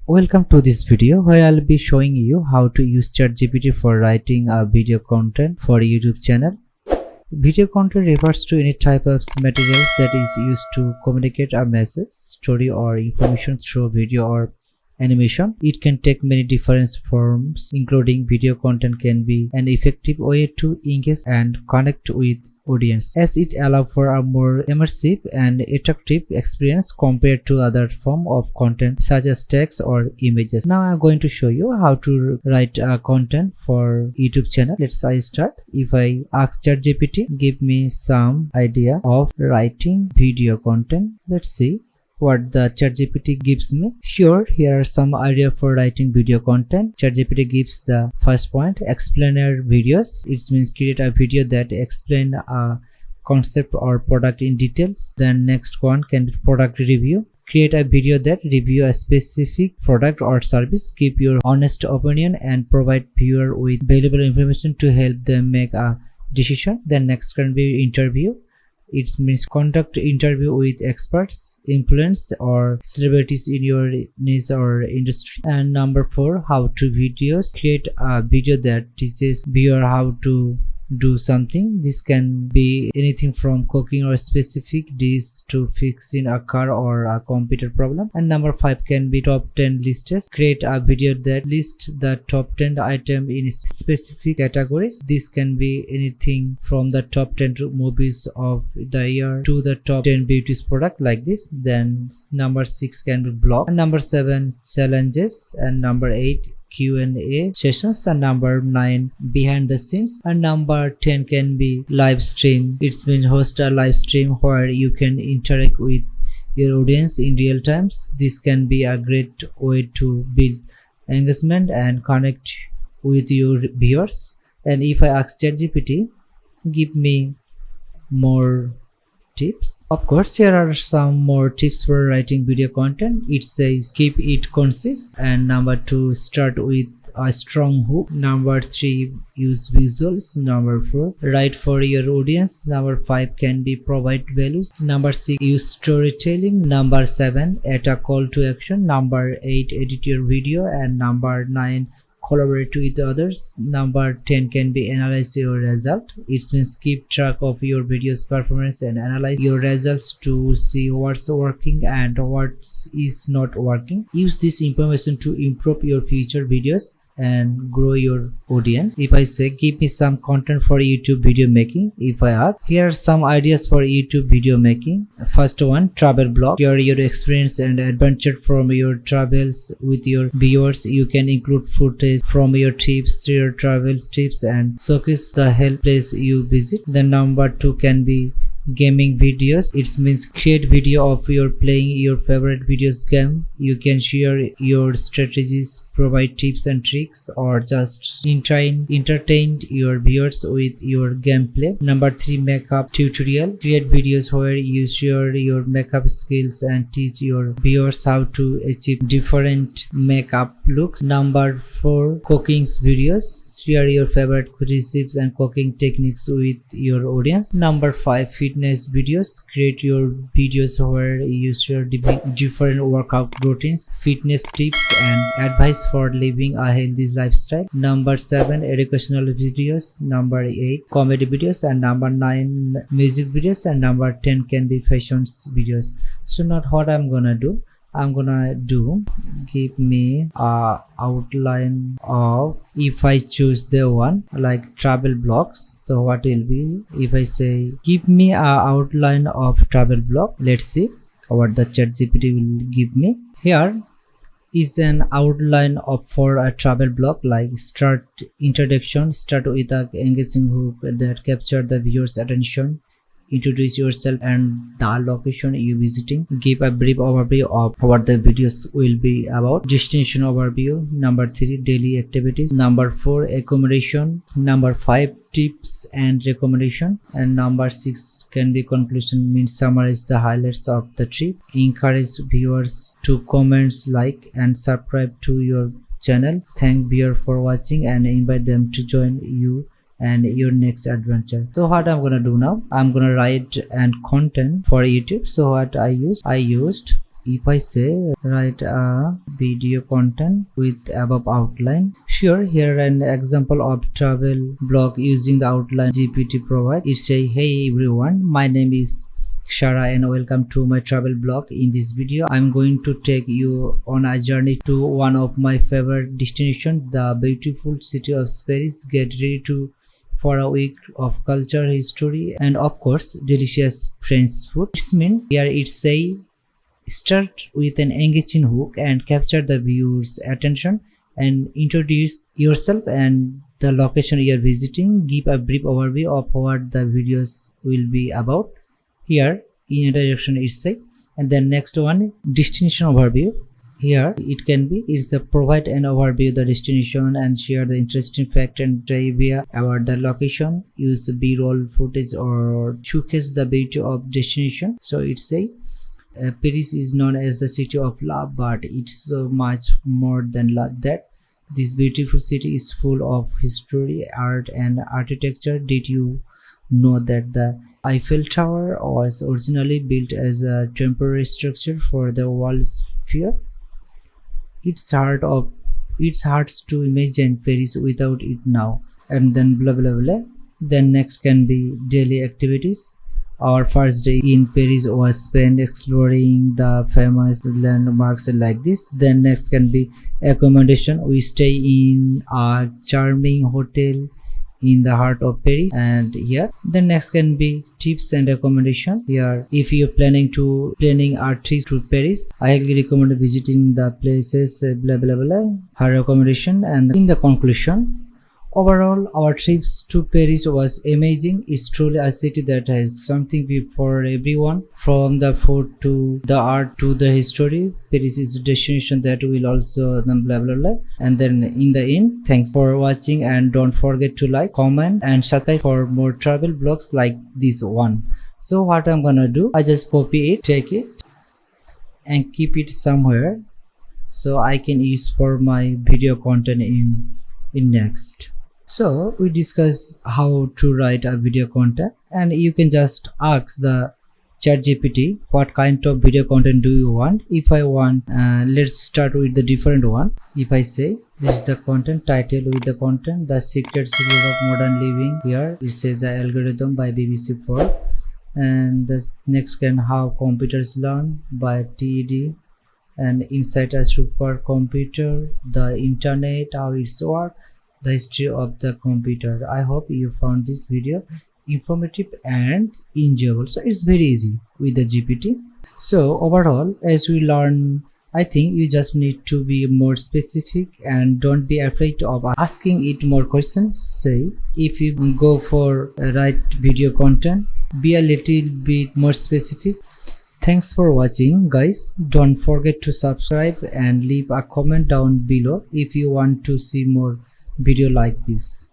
Welcome to this video where I'll be showing you how to use ChatGPT for writing a video content for a YouTube channel. Video content refers to any type of materials that is used to communicate a message, story or information through video or animation. It can take many different forms, including video content can be an effective way to engage and connect with audience, as it allows for a more immersive and attractive experience compared to other form of content such as text or images. Now I'm going to show you how to write content for YouTube channel. Let's start. If I ask ChatGPT, give me some idea of writing video content. Let's see what the ChatGPT gives me. Sure, here are some idea for writing video content. ChatGPT gives the first point, explainer videos. It means create a video that explain a concept or product in details. Then next one can be product review. Create a video that review a specific product or service. Give your honest opinion and provide viewer with valuable information to help them make a decision. Then next can be interview. It means conduct interview with experts, influence or celebrities in your niche or industry. And number 4, how to videos. Create a video that teaches viewer how to do something. This can be anything from cooking or specific dish to fixing a car or a computer problem. And number 5 can be top 10 lists. Create a video that lists the top 10 item in specific categories. This can be anything from the top 10 movies of the year to the top 10 beauty product, like this. Then number 6 can be blog. And number 7 challenges. And number 8 Q&A sessions. And number 9 behind the scenes. And number 10 can be live stream. It's been host a live stream where you can interact with your audience in real times. This can be a great way to build engagement and connect with your viewers. And if I ask ChatGPT, give me more tips. Of course, here are some more tips for writing video content. It says keep it concise. And number 2, start with a strong hook. Number 3, use visuals. Number 4, write for your audience. Number 5 can be provide values. Number 6, use storytelling. Number 7, add a call to action. Number 8, edit your video. And number 9, collaborate with others. Number 10 can be analyze your result. It means keep track of your video's performance and analyze your results to see what's working and what is not working. Use this information to improve your future videos and grow your audience. If I say give me some content for YouTube video making, if I ask, here are some ideas for YouTube video making. First one, travel blog. Share your experience and adventure from your travels with your viewers. You can include footage from your trips, your travel tips, and showcase the hell place you visit. Then number 2 can be gaming videos. It means create video of your playing your favorite videos game. You can share your strategies, provide tips and tricks, or just entertain your viewers with your gameplay. Number 3, makeup tutorial. Create videos where you share your makeup skills and teach your viewers how to achieve different makeup looks. Number 4, cooking videos. Share your favorite recipes and cooking techniques with your audience. Number 5, fitness videos. Create your videos where you share different workout routines, fitness tips, and advice for living a healthy lifestyle. Number 7, educational videos. Number 8, comedy videos. And number 9, music videos. And number 10 can be fashion videos. So not what I'm gonna do. I'm gonna do give me a outline of, if I choose the one like travel blogs. So what will be if I say give me a outline of travel blog. Let's see what the ChatGPT will give me. Here is an outline of for a travel blog, like start introduction. Start with a engaging hook that capture the viewer's attention. Introduce yourself and the location you visiting. Give a brief overview of what the videos will be about. Destination overview. Number 3, daily activities. Number 4, accommodation. Number 5, tips and recommendation. And number 6 can be conclusion, means summarize the highlights of the trip. Encourage viewers to comments, like and subscribe to your channel. Thank viewer for watching and invite them to join you and your next adventure. So what I'm gonna do now, I'm gonna write and content for YouTube. So what I used If I say write a video content with above outline, sure, here an example of travel blog using the outline GPT provide. It say, hey everyone, my name is Shara and welcome to my travel blog. In this video, I'm going to take you on a journey to one of my favorite destinations, the beautiful city of Paris. Get ready to for a week of culture, history, and of course, delicious French food. It means here it say start with an engaging hook and capture the viewer's attention and introduce yourself and the location you are visiting. Give a brief overview of what the videos will be about. Here in introduction it say, and then next one destination overview. Here it can be it's a provide an overview of the destination and share the interesting fact and trivia about the location. Use the b-roll footage or showcase the beauty of destination. So it say Paris is known as the city of love, but it's so much more than that. This beautiful city is full of history, art, and architecture. Did you know that the Eiffel Tower was originally built as a temporary structure for the World Fair? It's hard to imagine Paris without it now. And then blah blah blah. Then next can be daily activities. Our first day in Paris was spent exploring the famous landmarks like this. Then next can be accommodation. We stay in a charming hotel in the heart of Paris, and here then next can be tips and accommodation. Here if you're planning a trip to Paris, I highly recommend visiting the places blah blah blah her accommodation. And in the conclusion, overall, our trips to Paris was amazing. It's truly a city that has something for everyone, from the food to the art to the history. Paris is a destination that will also blah blah blah. And then in the end, thanks for watching and don't forget to like, comment and subscribe for more travel vlogs like this one. So what I'm gonna do, I just copy it, take it and keep it somewhere so I can use for my video content in next. So we discuss how to write a video content, and you can just ask the ChatGPT what kind of video content do you want. If I want, let's start with the different one. If I say this is the content title with the content, the secret of modern living. Here it says the algorithm by BBC4, and the next can how computers learn by TED, and inside a supercomputer, the internet, how it's work, the history of the computer. I hope you found this video informative and enjoyable. So it's very easy with the GPT. So overall, as we learn, I think you just need to be more specific and don't be afraid of asking it more questions. Say if you go for write video content, be a little bit more specific. Thanks for watching, guys. Don't forget to subscribe and leave a comment down below if you want to see more video like this.